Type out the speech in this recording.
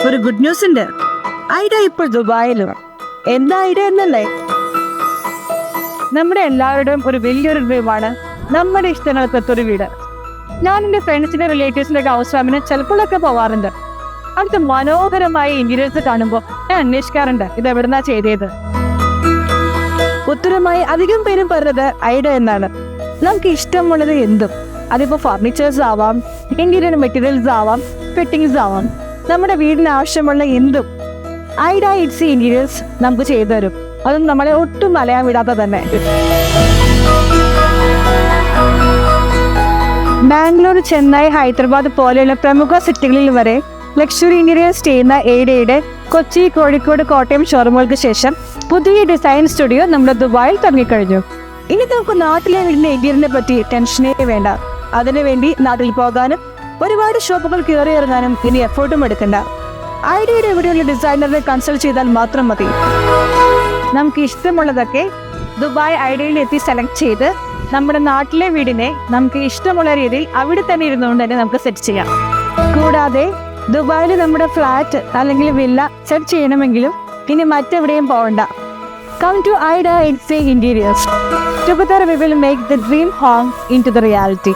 ഒരു good news ഉണ്ട്. Ida ഇപ്പോൾ ദുബായിലും. എന്താ ഐഡ എന്നല്ലേ? നമ്മുടെ എല്ലാവരുടെയും ഒരു വലിയൊരു ഡ്രീമാണ് നമ്മുടെ ഇഷ്ടങ്ങൾക്കൊത്തൊരു വീട്. ഞാൻ എൻ്റെ ഫ്രണ്ട്സിൻ്റെ റിലേറ്റീവ്സിൻ്റെ ഒക്കെ ഹൗസ് വാമിന് ചിലപ്പോഴൊക്കെ പോവാറുണ്ട്. അവിടുത്തെ മനോഹരമായ ഇന്റീരിയേഴ്സ് കാണുമ്പോൾ ഞാൻ അന്വേഷിക്കാറുണ്ട് ഇത് എവിടുന്നാ ചെയ്തത്. ഉത്തരമായി അധികം പേരും പറഞ്ഞത് ഐഡ എന്നാണ്. നമുക്ക് ഇഷ്ടമുള്ളത് എന്തും, അതിപ്പോൾ ഫർണിച്ചേഴ്സ് ആവാം, ഇന്റീരിയർ മെറ്റീരിയൽസ് ആവാം, ഫിറ്റിംഗ്സ് ആവാം, നമ്മുടെ വീടിന് ആവശ്യമുള്ള എന്തും ഐഡ ഇറ്റ്സ് ഇന്റീരിയേഴ്സ് നമുക്ക് ചെയ്തു തരും. അതും നമ്മളെ ഒട്ടും മലയാൻ വിടാത്ത തന്നെ. ബാംഗ്ലൂർ, ചെന്നൈ, ഹൈദരാബാദ് പോലെയുള്ള പ്രമുഖ സിറ്റികളിൽ വരെ ലക്ഷറി ഇന്റീരിയേഴ്സ് ചെയ്യുന്ന ഐഡയുടെ കൊച്ചി, കോഴിക്കോട്, കോട്ടയം ഷോറൂമുകൾക്ക് ശേഷം പുതിയ ഡിസൈൻ സ്റ്റുഡിയോ നമ്മുടെ ദുബായിൽ തുടങ്ങിക്കഴിഞ്ഞു. ഇനി നമുക്ക് നാട്ടിലെ വീടിന്റെ ഇന്റീരിയറിനെ പറ്റി ടെൻഷനേ വേണ്ട. അതിനുവേണ്ടി നാട്ടിൽ പോകാനും ഒരുപാട് ഷോപ്പുകൾ കയറി ഇറങ്ങാനും ഇനി എഫേർട്ടും എടുക്കണ്ട. ഐഡയുടെ ഇവിടെയുള്ള ഡിസൈനറിനെ കൺസൾട്ട് ചെയ്താൽ മാത്രം മതി. നമുക്ക് ഇഷ്ടമുള്ളതൊക്കെ ദുബായ് ഐഡയിൽ എത്തി സെലക്ട് ചെയ്ത് നമ്മുടെ നാട്ടിലെ വീടിനെ നമുക്ക് ഇഷ്ടമുള്ള രീതിയിൽ അവിടെ തന്നെ ഇരുന്നുകൊണ്ട് തന്നെ നമുക്ക് സെറ്റ് ചെയ്യാം. കൂടാതെ ദുബായിൽ നമ്മുടെ ഫ്ലാറ്റ് അല്ലെങ്കിൽ വില്ല സെറ്റ് ചെയ്യണമെങ്കിലും ഇനി മറ്റെവിടെയും പോകണ്ട. Come to Ida Interiors. Together we will make the dream home into the reality.